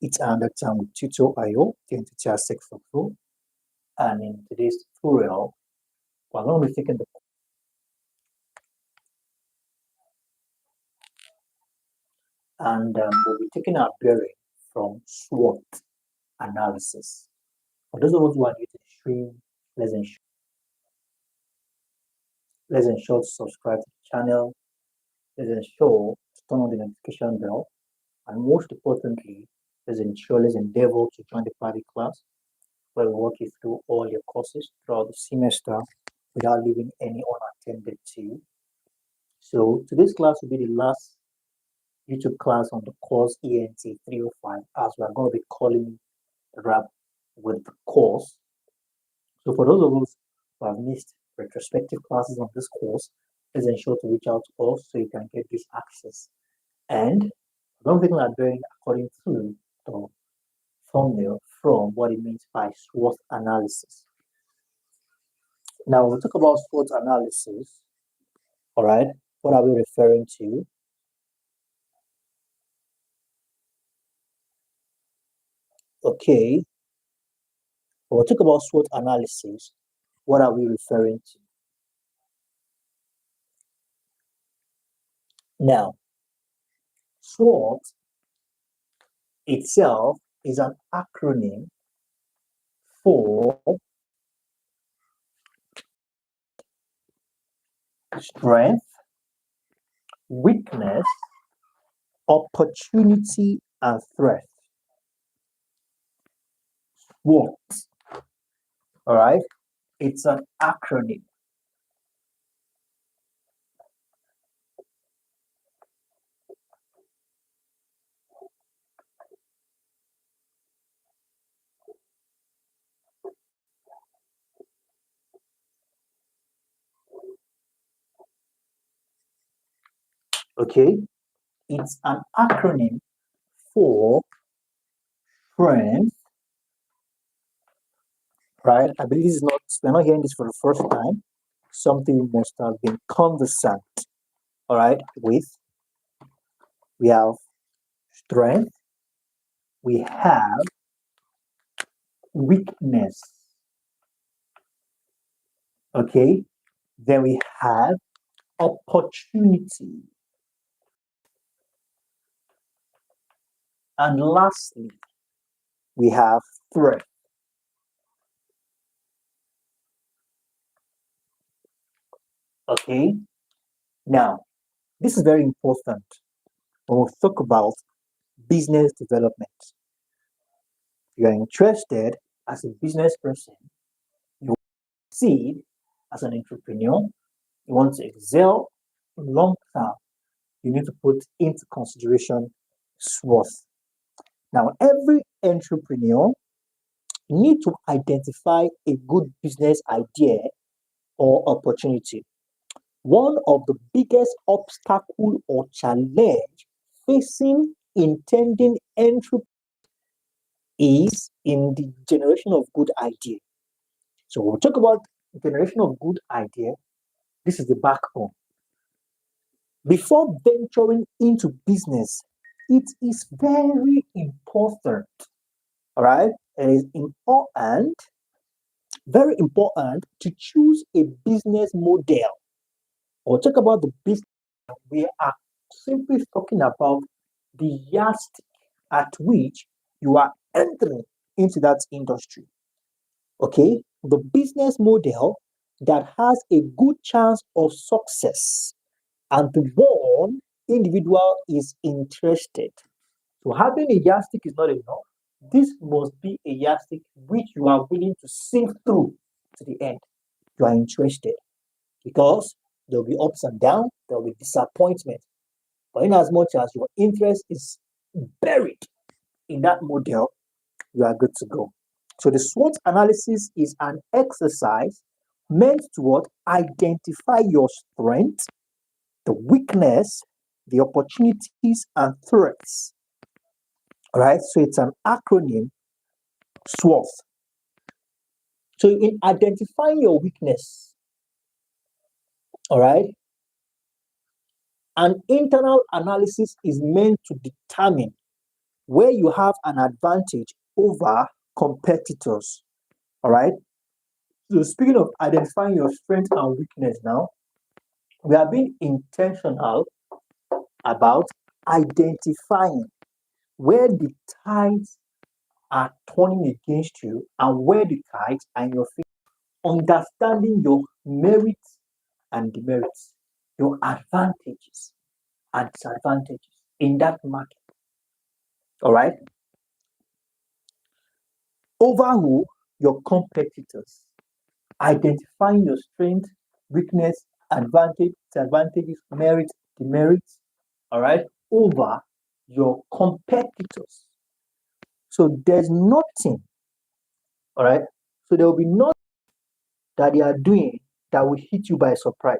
It's another time with tutor.io, the entity aspect for Pro. And in today's tutorial, we're going to be taking the we'll be taking our bearing from Swot analysis. For those of us who are new to the stream, let's ensure to subscribe to the channel. Let's ensure to turn on the notification bell. And most importantly, let's endeavor to join the private class where we walk you through all your courses throughout the semester without leaving any unattended to you. So today's class will be the last YouTube class on the course ENT305, as we're going to be calling it wrap with the course. So for those of us who have missed retrospective classes on this course, please ensure to reach out to us so you can get this access. And don't think that bearing according to the thumbnail from what it means by SWOT analysis. Now, when we talk about SWOT analysis, all right, what are we referring to? Okay, when we talk about SWOT analysis, what are we referring to? Now, SWOT itself is an acronym for strength, weakness, opportunity, and threat. SWOT. All right, it's an acronym. Okay, it's an acronym for strength, right? I believe we're not hearing this for the first time. Something we must have been conversant, all right, with. We have strength, we have weakness, okay? Then we have opportunity. And lastly, we have threat. Okay, now this is very important when we talk about business development. If you're interested as a business person, you succeed as an entrepreneur, you want to excel long term, you need to put into consideration SWOT. Now, every entrepreneur needs to identify a good business idea or opportunity. One of the biggest obstacle or challenge facing intending entrepreneurs is in the generation of good idea. So when we talk about generation of good idea, this is the backbone. Before venturing into business, it is very important, all right? It is important, very important to choose a business model. Or talk about the business, we are simply talking about the yardstick at which you are entering into that industry. Okay, the business model that has a good chance of success and the one individual is interested. So having a yardstick is not enough. This must be a yardstick which you are willing to sink through to the end. You are interested because there will be ups and downs, there will be disappointment. But in as much as your interest is buried in that model, you are good to go. So the SWOT analysis is an exercise meant to what? Identify your strengths, the weakness, the opportunities, and threats. All right, so it's an acronym, SWOT. So in identifying your weakness, all right, an internal analysis is meant to determine where you have an advantage over competitors. All right. So speaking of identifying your strength and weakness now, we are being intentional about identifying where the tides are turning against you and where the tides are in your favor. Understanding your merits and demerits, your advantages and disadvantages in that market. All right. Overrule your competitors, identifying your strength, weakness, advantage, disadvantages, merits, demerits, all right, over your competitors. So there's nothing, all right, so there will be nothing that they are doing that will hit you by surprise.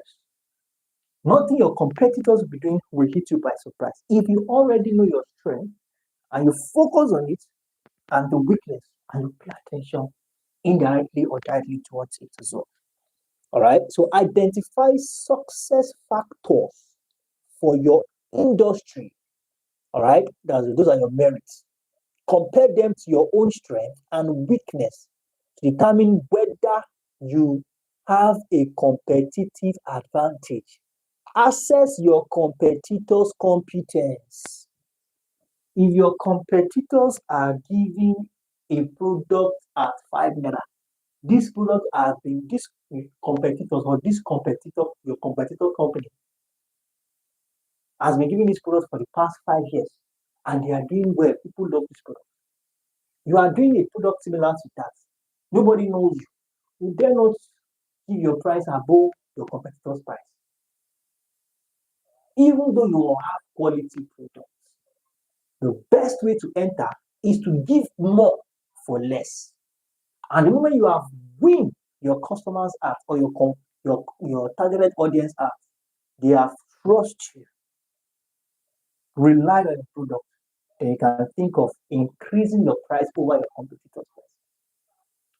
Nothing your competitors will be doing will hit you by surprise. If you already know your strength and you focus on it and the weakness and you pay attention indirectly or directly towards it as well. All right. So identify success factors for your industry. All right. Those are your merits. Compare them to your own strength and weakness to determine whether you have a competitive advantage. Assess your competitors' competence. If your competitors are giving a product at 5 naira, this product has been this competitors or this competitor, your competitor company has been giving this product for the past 5 years and they are doing well. People love this product. You are doing a product similar to that. Nobody knows you. You dare not give your price above your competitor's price. Even though you have quality products, the best way to enter is to give more for less. And the moment you have win your customers' heart or your targeted audience heart, they have trust you, rely on the product, then you can think of increasing your price over your competitor's price.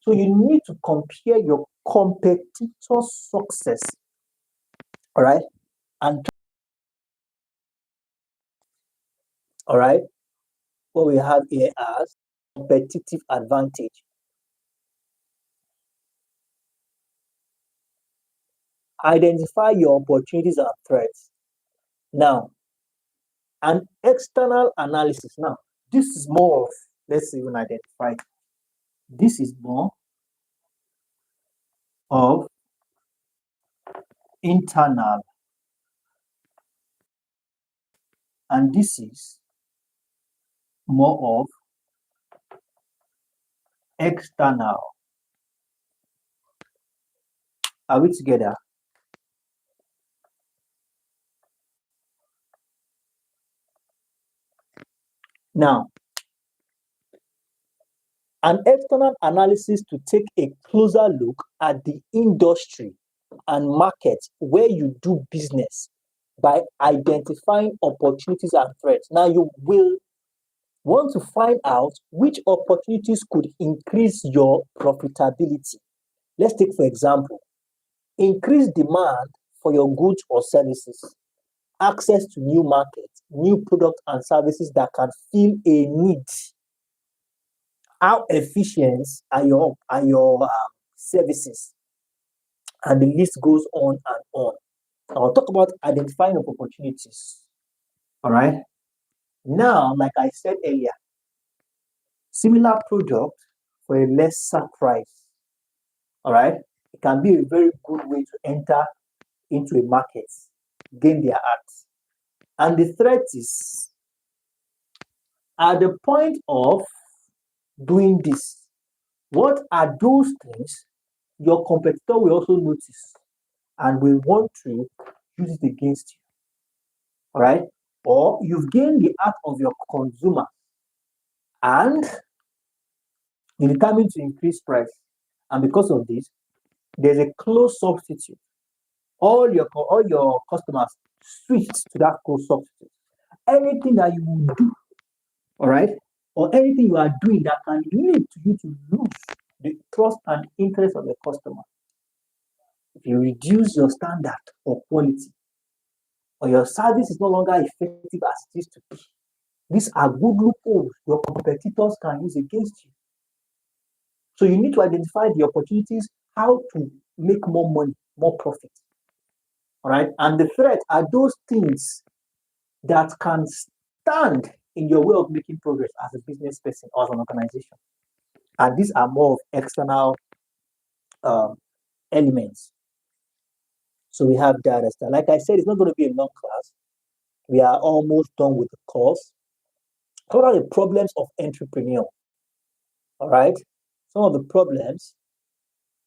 So you need to compare your competitor's success, all right, and all right, what we have here as competitive advantage. Identify your opportunities and threats. Now, an external analysis. Now, this is more of, let's even identify. This is more of internal, and this is more of external. Are we together? Now, an external analysis to take a closer look at the industry and market where you do business by identifying opportunities and threats. Now, you will want to find out which opportunities could increase your profitability. Let's take, for example, increased demand for your goods or services, access to new markets, new products and services that can fill a need. How efficient are your services? And the list goes on and on. I'll talk about identifying opportunities. All right. Now, like I said earlier, similar product for a lesser price. All right. It can be a very good way to enter into a market, gain their hearts. And the threat is at the point of doing this, what are those things your competitor will also notice and will want to use it against you? All right. Or you've gained the heart of your consumer and you determine to increase price. And because of this, there's a close substitute. All your customers switch to that close substitute. Anything that you will do, all right, or anything you are doing that can lead to you to lose the trust and interest of the customer. If you reduce your standard or quality, or your service is no longer effective as it used to be, These are good loopholes your competitors can use against you. So you need to identify the opportunities, how to make more money, more profit. All right. And the threat are those things that can stand in your way of making progress as a business person or as an organization. And these are more of external elements. So we have that as that. Like I said, it's not going to be a long class. We are almost done with the course. What are the problems of entrepreneur? All right. Some of the problems,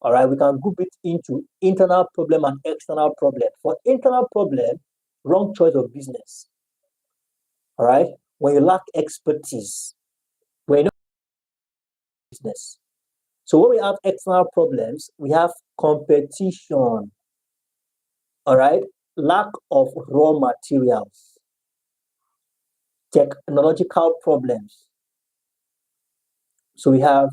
all right, we can group it into internal problem and external problem. For internal problem, wrong choice of business. All right. When you lack expertise, when you know business. So when we have external problems, we have competition. All right. Lack of raw materials, technological problems. So we have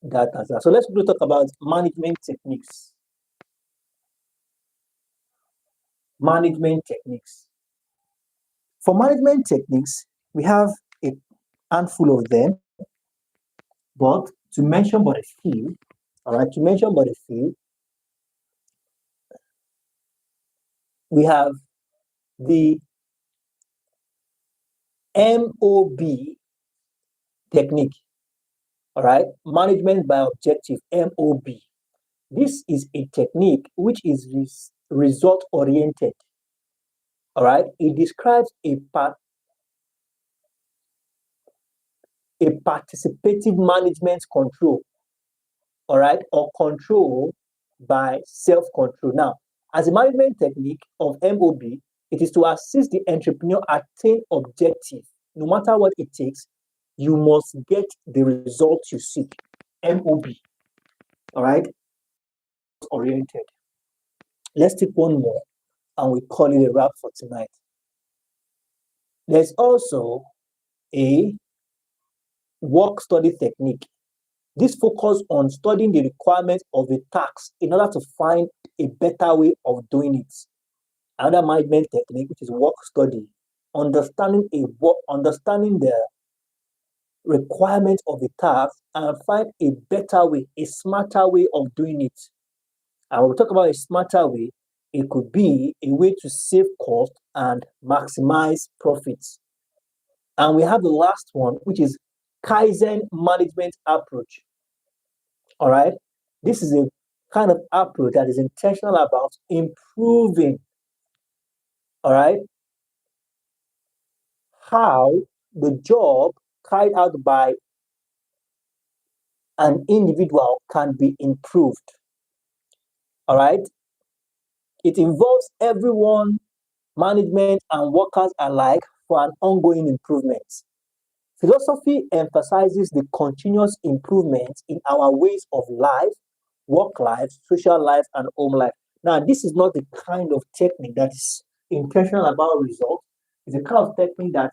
that as well. So let's talk about management techniques. Management techniques. For management techniques, we have a handful of them, but to mention but a few, all right, to mention but a few, we have the MOB technique, all right, management by objective, MOB. This is a technique which is result oriented, all right. It describes a participative management control, all right, or control by self-control. Now, as a management technique of MOB, it is to assist the entrepreneur attain objective. No matter what it takes, you must get the results you seek. MOB, all right, oriented. Let's take one more and we call it a wrap for tonight. There's also a work-study technique. This focuses on studying the requirements of a task in order to find a better way of doing it. Another management technique, which is work-study, understanding the requirements of the task and find a better way, a smarter way of doing it. And when we talk about a smarter way, it could be a way to save cost and maximize profits. And we have the last one, which is Kaizen management approach. All right. This is a kind of approach that is intentional about improving, all right, how the job carried out by an individual can be improved. All right. It involves everyone, management and workers alike, for an ongoing improvement. Philosophy emphasizes the continuous improvement in our ways of life, work life, social life, and home life. Now, this is not the kind of technique that is intentional about results. It's a kind of technique that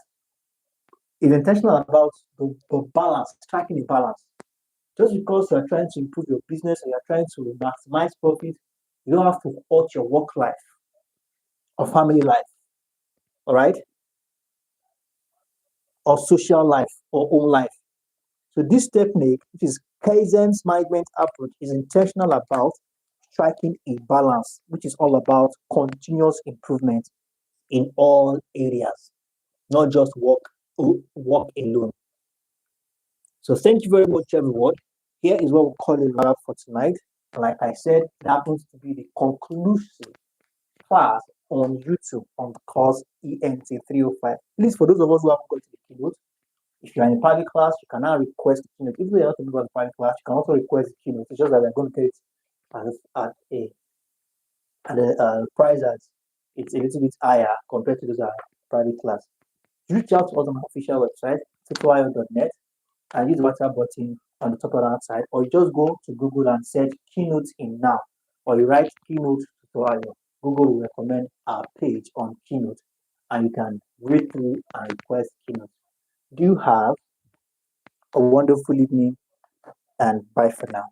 is intentional about the balance, striking a balance. Just because you are trying to improve your business or you are trying to maximize profit, you don't have to hurt your work life or family life, all right? Or social life or home life. So this technique, which is Kaizen's management approach, is intentional about striking a balance, which is all about continuous improvement in all areas, not just work alone. So thank you very much, everyone. Here is what we call it wrap for tonight. Like I said, it happens to be the conclusive class on YouTube on the course ENT305. Please, for those of us who haven't got to the keynote, if you're in a private class, you can now request the keynote. If you're not in a private class, you can also request the keynote. It's just that we're going to get it at a price that it's a little bit higher compared to those private class. Reach out to us on our official website, tutorial.net, and use the WhatsApp button on the top right side, or you just go to Google and search keynote in now, or you write keynote tutorial. Google will recommend our page on keynote, and you can read through and request keynote. Do have a wonderful evening, and bye for now.